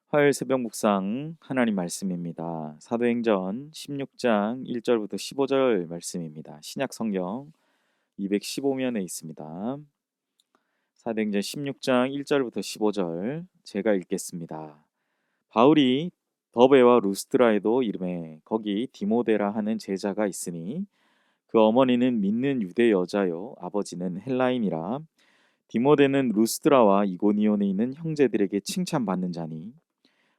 화요일 새벽 묵상 하나님 말씀입니다. 사도행전 16장 1절부터 15절 말씀입니다. 신약 성경 215면에 있습니다. 사도행전 16장 1절부터 15절 제가 읽겠습니다. 바울이 더베와 루스드라에도 이름에 거기 디모데라 하는 제자가 있으니 그 어머니는 믿는 유대 여자요 아버지는 헬라인이라. 디모데는 루스드라와 이고니온에 있는 형제들에게 칭찬받는 자니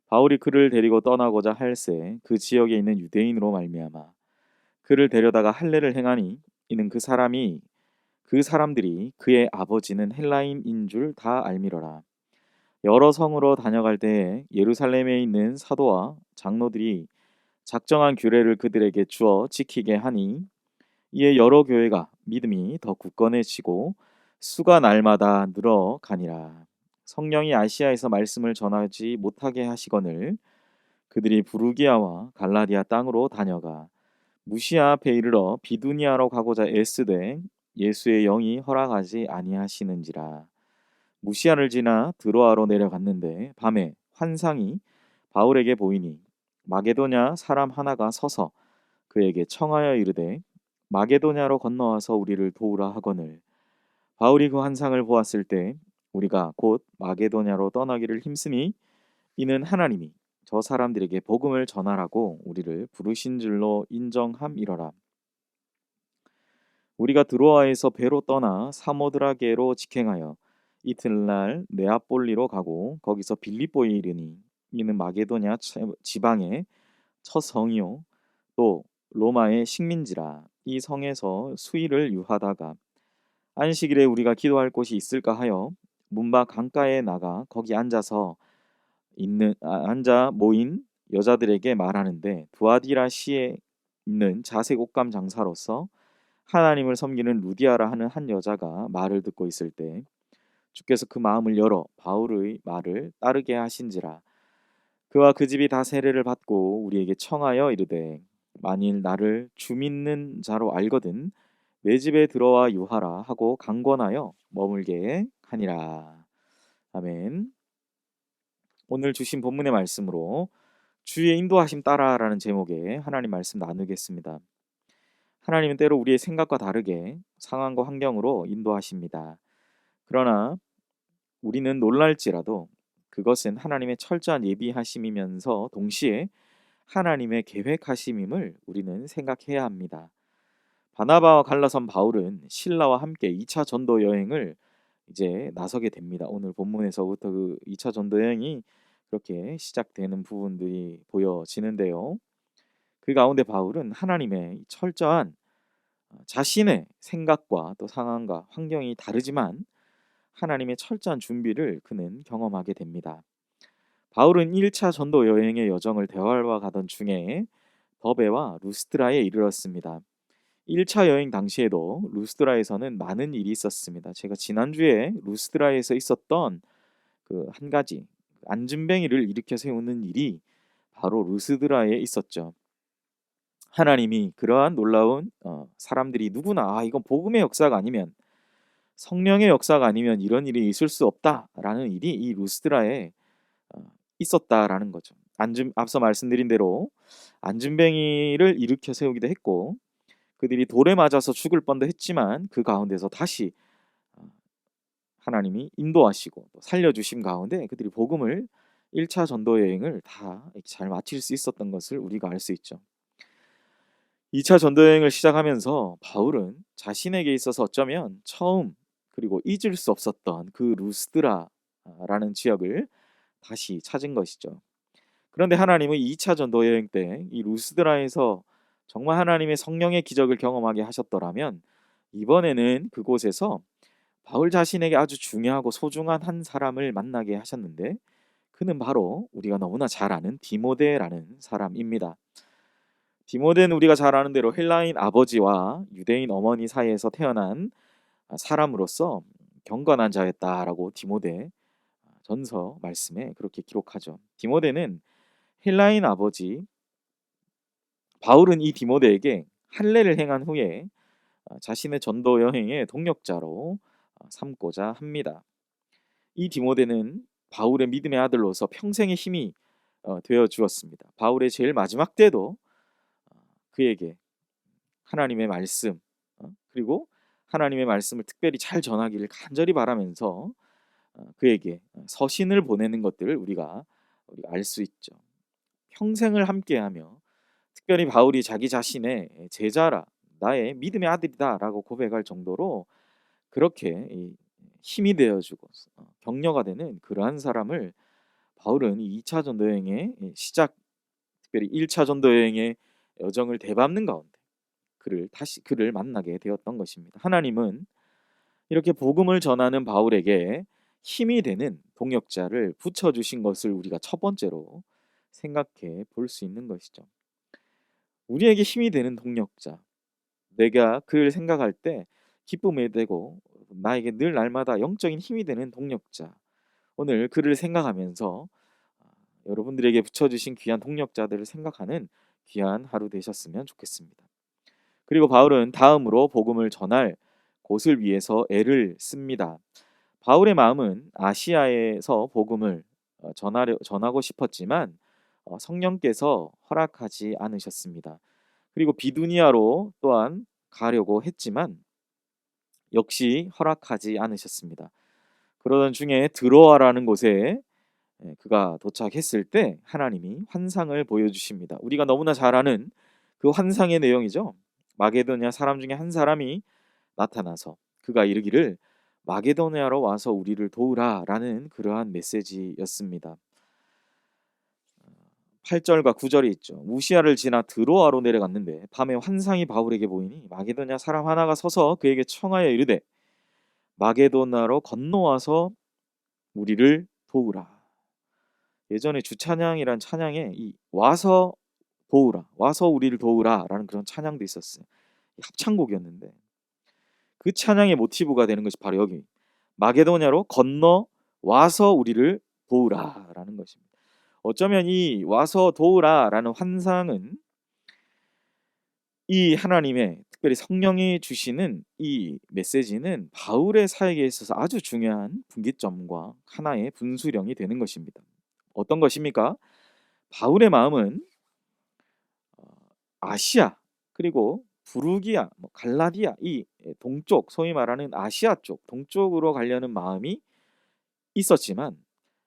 바울이 그를 데리고 떠나고자 할새 그 지역에 있는 유대인으로 말미암아 그를 데려다가 할례를 행하니 이는 그 사람들이 그의 아버지는 헬라인인 줄 다 알미러라. 여러 성으로 다녀갈 때에 예루살렘에 있는 사도와 장로들이 작정한 규례를 그들에게 주어 지키게 하니 이에 여러 교회가 믿음이 더 굳건해지고 수가 날마다 늘어가니라. 성령이 아시아에서 말씀을 전하지 못하게 하시거늘 그들이 부르기아와 갈라디아 땅으로 다녀가 무시아 앞에 이르러 비두니아로 가고자 애쓰되 예수의 영이 허락하지 아니하시는지라. 무시아를 지나 드로아로 내려갔는데 밤에 환상이 바울에게 보이니 마게도냐 사람 하나가 서서 그에게 청하여 이르되 마게도냐로 건너와서 우리를 도우라 하거늘 바울이 그 환상을 보았을 때 우리가 곧 마게도냐로 떠나기를 힘쓰니 이는 하나님이 저 사람들에게 복음을 전하라고 우리를 부르신 줄로 인정함이러라. 우리가 드로아에서 배로 떠나 사모드라게로 직행하여 이튿날 네아폴리로 가고 거기서 빌립보에 이르니 이는 마게도냐 지방의 첫 성이요 또 로마의 식민지라. 이 성에서 수일을 유하다가 안식일에 우리가 기도할 곳이 있을까 하여 문밖 강가에 나가 거기 앉아 모인 여자들에게 말하는데 두아디라 시에 있는 자색 옷감 장사로서 하나님을 섬기는 루디아라 하는 한 여자가 말을 듣고 있을 때 주께서 그 마음을 열어 바울의 말을 따르게 하신지라. 그와 그 집이 다 세례를 받고 우리에게 청하여 이르되 만일 나를 주 믿는 자로 알거든 내 집에 들어와 유하라 하고 강권하여 머물게 하니라. 아멘. 오늘 주신 본문의 말씀으로 주의 인도하심 따라라는 제목의 하나님 말씀 나누겠습니다. 하나님은 때로 우리의 생각과 다르게 상황과 환경으로 인도하십니다. 그러나 우리는 놀랄지라도 그것은 하나님의 철저한 예비하심이면서 동시에 하나님의 계획하심임을 우리는 생각해야 합니다. 바나바와 갈라선 바울은 신라와 함께 2차 전도 여행을 이제 나서게 됩니다. 오늘 본문에서부터 그 2차 전도 여행이 그렇게 시작되는 부분들이 보여지는데요. 그 가운데 바울은 하나님의 철저한 자신의 생각과 또 상황과 환경이 다르지만 하나님의 철저한 준비를 그는 경험하게 됩니다. 바울은 1차 전도 여행의 여정을 대화와 가던 중에 더베와 루스드라에 이르렀습니다. 1차 여행 당시에도 루스드라에서는 많은 일이 있었습니다. 제가 지난주에 루스드라에서 있었던 그 한 가지 안진뱅이를 일으켜 세우는 일이 바로 루스드라에 있었죠. 하나님이 그러한 놀라운 사람들이 누구나 이건 복음의 역사가 아니면 성령의 역사가 아니면 이런 일이 있을 수 없다라는 일이 이 루스드라에 어, 있었다라는 거죠. 앞서 말씀드린 대로 안진뱅이를 일으켜 세우기도 했고 그들이 돌에 맞아서 죽을 뻔도 했지만 그 가운데서 다시 어, 하나님이 인도하시고 또 살려주심 가운데 그들이 복음을 1차 전도 여행을 다 잘 마칠 수 있었던 것을 우리가 알 수 있죠. 2차 전도 여행을 시작하면서 바울은 자신에게 있어서 어쩌면 처음 그리고 잊을 수 없었던 그 루스드라라는 지역을 다시 찾은 것이죠. 그런데 하나님은 2차 전도 여행 때 이 루스드라에서 정말 하나님의 성령의 기적을 경험하게 하셨더라면 이번에는 그곳에서 바울 자신에게 아주 중요하고 소중한 한 사람을 만나게 하셨는데 그는 바로 우리가 너무나 잘 아는 디모데라는 사람입니다. 디모데는 우리가 잘 아는 대로 헬라인 아버지와 유대인 어머니 사이에서 태어난 사람으로서 경건한 자였다라고 디모데 전서 말씀에 그렇게 기록하죠. 디모데는 헬라인 아버지 바울은 이 디모데에게 할례를 행한 후에 자신의 전도 여행의 동력자로 삼고자 합니다. 이 디모데는 바울의 믿음의 아들로서 평생의 힘이 되어 주었습니다. 바울의 제일 마지막 때도 그에게 하나님의 말씀 그리고 하나님의 말씀을 특별히 잘 전하기를 간절히 바라면서 그에게 서신을 보내는 것들을 우리가 알 수 있죠. 평생을 함께하며 특별히 바울이 자기 자신의 제자라 나의 믿음의 아들이다라고 고백할 정도로 그렇게 힘이 되어주고 격려가 되는 그러한 사람을 바울은 이 2차 전도 여행의 시작, 특별히 1차 전도 여행의 여정을 되밟는 가운데 그를 만나게 되었던 것입니다. 하나님은 이렇게 복음을 전하는 바울에게 힘이 되는 동역자를 붙여주신 것을 우리가 첫 번째로 생각해 볼 수 있는 것이죠. 우리에게 힘이 되는 동역자, 내가 그를 생각할 때 기쁨이 되고 나에게 늘 날마다 영적인 힘이 되는 동역자, 오늘 그를 생각하면서 여러분들에게 붙여주신 귀한 동역자들을 생각하는 귀한 하루 되셨으면 좋겠습니다. 그리고 바울은 다음으로 복음을 전할 곳을 위해서 애를 씁니다. 바울의 마음은 아시아에서 복음을 전하고 싶었지만 성령께서 허락하지 않으셨습니다. 그리고 비두니아로 또한 가려고 했지만 역시 허락하지 않으셨습니다. 그러던 중에 드로아라는 곳에 그가 도착했을 때 하나님이 환상을 보여주십니다. 우리가 너무나 잘 아는 그 환상의 내용이죠. 마게도냐 사람 중에 한 사람이 나타나서 그가 이르기를 마게도냐로 와서 우리를 도우라라는 그러한 메시지였습니다. 8절과 9절이 있죠. 무시아를 지나 드로아로 내려갔는데 밤에 환상이 바울에게 보이니 마게도냐 사람 하나가 서서 그에게 청하여 이르되 마게도나로 건너와서 우리를 도우라. 예전에 주찬양이란 찬양에 이 와서 도우라, 와서 우리를 도우라라는 그런 찬양도 있었어요. 합창곡이었는데 그 찬양의 모티브가 되는 것이 바로 여기 마게도냐로 건너 와서 우리를 도우라라는 것입니다. 어쩌면 이 와서 도우라라는 환상은 이 하나님의 특별히 성령이 주시는 이 메시지는 바울의 사역에 있어서 아주 중요한 분기점과 하나의 분수령이 되는 것입니다. 어떤 것입니까? 바울의 마음은 아시아 그리고 부르기아, 갈라디아 이 동쪽 소위 말하는 아시아 쪽 동쪽으로 가려는 마음이 있었지만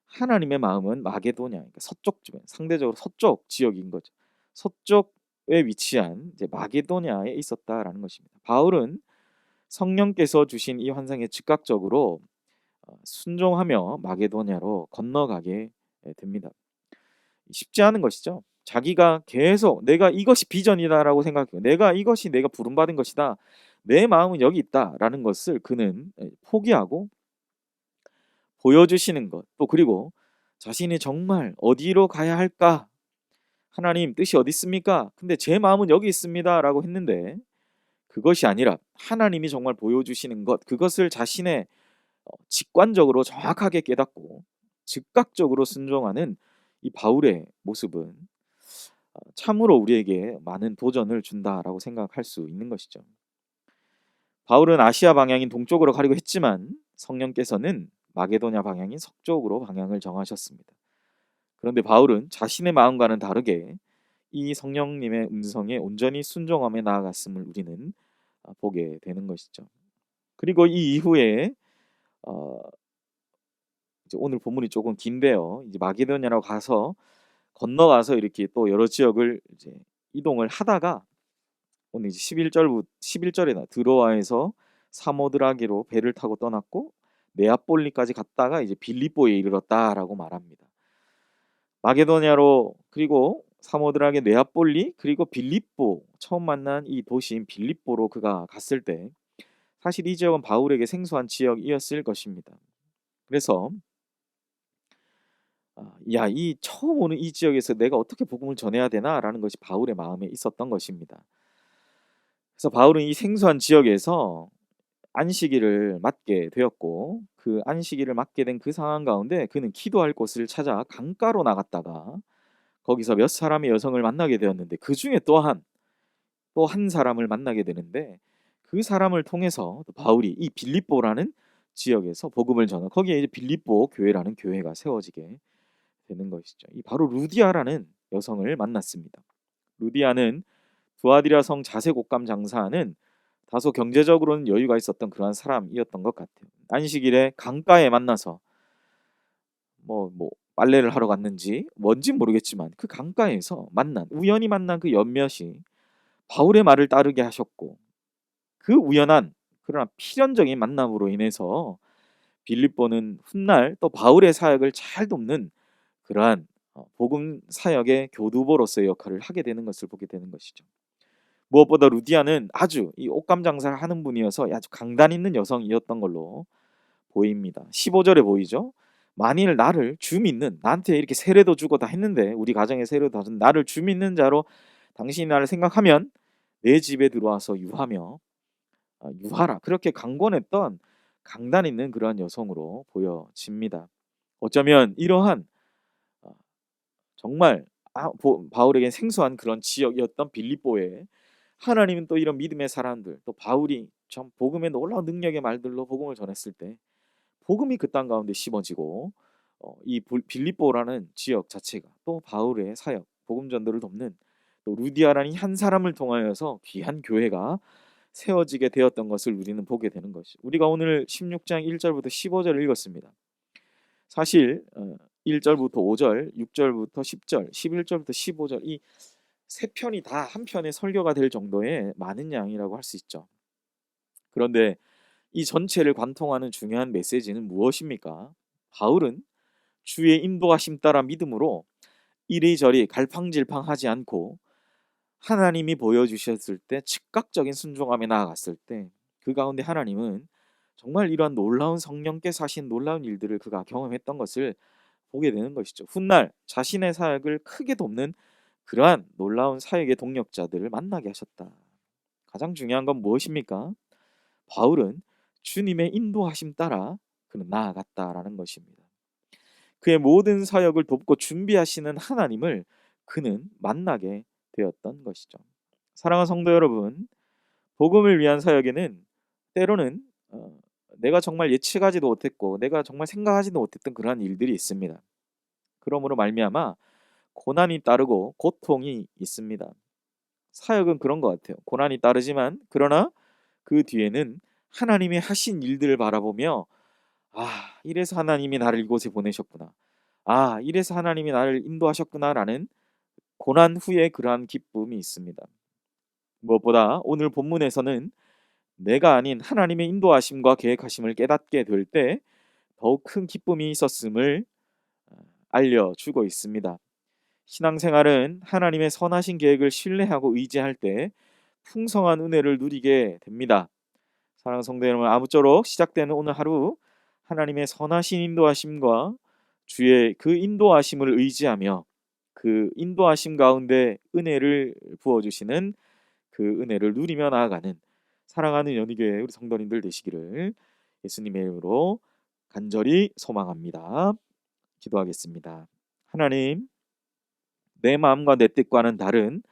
하나님의 마음은 마게도냐 그러니까 서쪽 주변 상대적으로 서쪽 지역인 거죠. 서쪽에 위치한 이제 마게도냐에 있었다라는 것입니다. 바울은 성령께서 주신 이 환상에 즉각적으로 순종하며 마게도냐로 건너가게 됩니다. 쉽지 않은 것이죠. 자기가 계속 내가 이것이 비전이다라고 생각해요. 내가 이것이 내가 부름받은 것이다. 내 마음은 여기 있다라는 것을 그는 포기하고 보여주시는 것. 또 그리고 자신이 정말 어디로 가야 할까? 하나님 뜻이 어디 있습니까? 근데 제 마음은 여기 있습니다라고 했는데 그것이 아니라 하나님이 정말 보여주시는 것 그것을 자신의 직관적으로 정확하게 깨닫고 즉각적으로 순종하는 이 바울의 모습은 참으로 우리에게 많은 도전을 준다라고 생각할 수 있는 것이죠. 바울은 아시아 방향인 동쪽으로 가려고 했지만 성령께서는 마게도냐 방향인 서쪽으로 방향을 정하셨습니다. 그런데 바울은 자신의 마음과는 다르게 이 성령님의 음성에 온전히 순종하며 나아갔음을 우리는 보게 되는 것이죠. 그리고 이 이후에 이제 오늘 본문이 조금 긴데요. 이제 마게도냐로 가서 건너가서 이렇게 또 여러 지역을 이제 이동을 하다가 오늘 이제 11절에 드로아에서 사모드라기로 배를 타고 떠났고 네아폴리까지 갔다가 이제 빌립보에 이르렀다라고 말합니다. 마게도냐로 그리고 사모드라기 네아폴리 그리고 빌립보 처음 만난 이 도시인 빌립보로 그가 갔을 때 사실 이 지역은 바울에게 생소한 지역이었을 것입니다. 그래서 이 처음 오는 이 지역에서 내가 어떻게 복음을 전해야 되나라는 것이 바울의 마음에 있었던 것입니다. 그래서 바울은 이 생소한 지역에서 안식일을 맞게 되었고 그 안식일을 맞게 된 그 상황 가운데 그는 기도할 곳을 찾아 강가로 나갔다가 거기서 몇 사람의 여성을 만나게 되었는데 그 중에 또 한 사람을 만나게 되는데 그 사람을 통해서 바울이 이 빌립보라는 지역에서 복음을 전하 거기에 이제 빌립보 교회라는 교회가 세워지게 되는 것이죠. 이 바로 루디아라는 여성을 만났습니다. 루디아는 두아디라 성 자색 옷감 장사하는 다소 경제적으로는 여유가 있었던 그러한 사람이었던 것 같아요. 안식일에 강가에 만나서 뭐 빨래를 하러 갔는지 뭔진 모르겠지만 그 강가에서 우연히 만난 그 몇몇이 바울의 말을 따르게 하셨고, 그 우연한 그러나 필연적인 만남으로 인해서 빌립보는 훗날 또 바울의 사역을 잘 돕는 그러한 복음 사역의 교두보로서의 역할을 하게 되는 것을 보게 되는 것이죠. 무엇보다 루디아는 아주 이 옷감 장사를 하는 분이어서 아주 강단 있는 여성이었던 걸로 보입니다. 15절에 보이죠? 만일 나를 주 믿는, 나한테 이렇게 세례도 주고 다 했는데, 우리 가정에 세례도 다 준 나를 주 믿는 자로 당신이 나를 생각하면 내 집에 들어와서 유하라, 그렇게 강권했던 강단 있는 그러한 여성으로 보여집니다. 어쩌면 이러한 정말 바울에겐 생소한 그런 지역이었던 빌립보에 하나님은 또 이런 믿음의 사람들, 또 바울이 참 복음의 놀라운 능력의 말들로 복음을 전했을 때 복음이 그 땅 가운데 심어지고, 이 빌립보라는 지역 자체가 또 바울의 사역, 복음 전도를 돕는 또 루디아라는 한 사람을 통하여서 귀한 교회가 세워지게 되었던 것을 우리는 보게 되는 것이죠. 우리가 오늘 16장 1절부터 15절을 읽었습니다. 사실 1절부터 5절, 6절부터 10절, 11절부터 15절 이 세 편이 다 한 편의 설교가 될 정도의 많은 양이라고 할 수 있죠. 그런데 이 전체를 관통하는 중요한 메시지는 무엇입니까? 바울은 주의 인도하심 따라 믿음으로 이리저리 갈팡질팡하지 않고 하나님이 보여주셨을 때 즉각적인 순종함에 나아갔을 때 그 가운데 하나님은 정말 이러한 놀라운 성령께서 하신 놀라운 일들을 그가 경험했던 것을 보게 되는 것이죠. 훗날 자신의 사역을 크게 돕는 그러한 놀라운 사역의 동력자들을 만나게 하셨다. 가장 중요한 건 무엇입니까? 바울은 주님의 인도하심 따라 그는 나아갔다라는 것입니다. 그의 모든 사역을 돕고 준비하시는 하나님을 그는 만나게 되었던 것이죠. 사랑하는 성도 여러분, 복음을 위한 사역에는 때로는 내가 정말 예측하지도 못했고 내가 정말 생각하지도 못했던 그러한 일들이 있습니다. 그러므로 말미암아 고난이 따르고 고통이 있습니다. 사역은 그런 것 같아요. 고난이 따르지만 그러나 그 뒤에는 하나님의 하신 일들을 바라보며, 이래서 하나님이 나를 이곳에 보내셨구나. 이래서 하나님이 나를 인도하셨구나라는 고난 후에 그러한 기쁨이 있습니다. 무엇보다 오늘 본문에서는 내가 아닌 하나님의 인도하심과 계획하심을 깨닫게 될 때 더욱 큰 기쁨이 있었음을 알려주고 있습니다. 신앙생활은 하나님의 선하신 계획을 신뢰하고 의지할 때 풍성한 은혜를 누리게 됩니다. 사랑하는 성도 여러분, 아무쪼록 시작되는 오늘 하루 하나님의 선하신 인도하심과 주의 그 인도하심을 의지하며 그 인도하심 가운데 은혜를 부어주시는 그 은혜를 누리며 나아가는 사랑하는 연희교회 우리 성도님들 되시기를 예수님의 이름으로 간절히 소망합니다. 기도하겠습니다. 하나님, 내 마음과 내 뜻과는 다른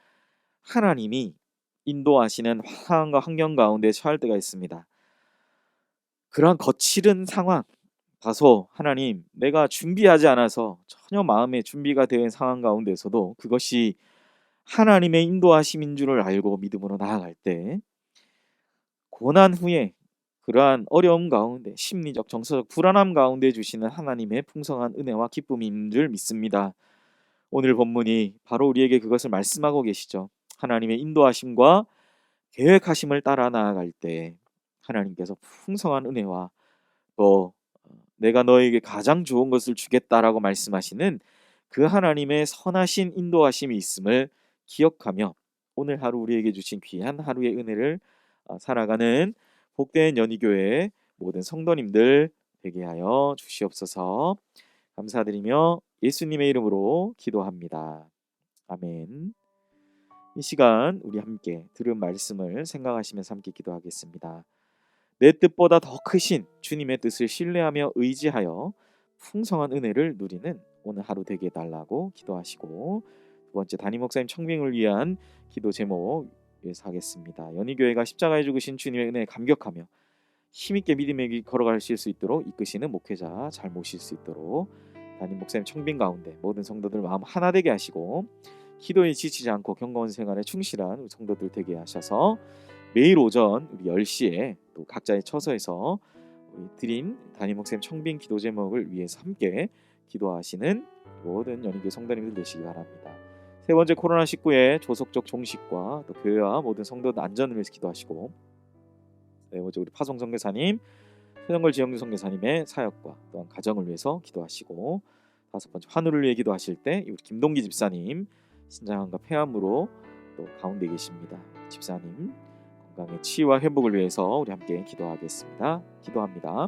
하나님이 인도하시는 상황과 환경 가운데 처할 때가 있습니다. 그러한 거칠은 상황, 다소 하나님, 내가 준비하지 않아서 전혀 마음의 준비가 된 상황 가운데서도 그것이 하나님의 인도하심인 줄을 알고 믿음으로 나아갈 때 고난 후에 그러한 어려움 가운데 심리적 정서적 불안함 가운데 주시는 하나님의 풍성한 은혜와 기쁨인 줄 믿습니다. 오늘 본문이 바로 우리에게 그것을 말씀하고 계시죠. 하나님의 인도하심과 계획하심을 따라 나아갈 때 하나님께서 풍성한 은혜와 또 내가 너에게 가장 좋은 것을 주겠다라고 말씀하시는 그 하나님의 선하신 인도하심이 있음을 기억하며 오늘 하루 우리에게 주신 귀한 하루의 은혜를 살아가는 복된 연희교회 모든 성도님들 되게 하여 주시옵소서. 감사드리며 예수님의 이름으로 기도합니다. 아멘. 이 시간 우리 함께 들은 말씀을 생각하시면서 함께 기도하겠습니다. 내 뜻보다 더 크신 주님의 뜻을 신뢰하며 의지하여 풍성한 은혜를 누리는 오늘 하루 되게 해달라고 기도하시고, 두 번째 담임 목사님 청빙을 위한 기도 제목 위해서 하겠습니다. 연희교회가 십자가에 죽으신 주님의 은혜에 감격하며 힘있게 믿음의 길 걸어가실 수 있도록 이끄시는 목회자 잘 모실 수 있도록 담임 목사님 청빙 가운데 모든 성도들 마음 하나 되게 하시고 기도에 지치지 않고 경건 생활에 충실한 우리 성도들 되게 하셔서 매일 오전 우리 10시에 또 각자의 처소에서 우리 드림 담임 목사님 청빙 기도 제목을 위해서 함께 기도하시는 모든 연인교회 성도님들 되시기 바랍니다. 세 번째, 코로나19의 조속적 종식과 또 교회와 모든 성도들 안전을 위해서 기도하시고, 네 번째, 우리 파송 선교사님, 최정걸 지영주 선교사님의 사역과 또한 가정을 위해서 기도하시고, 다섯 번째, 환우를 위해 기도하실 때 우리 김동기 집사님 신장암과 폐암으로 또 가운데 계십니다. 집사님 건강의 치유와 회복을 위해서 우리 함께 기도하겠습니다. 기도합니다.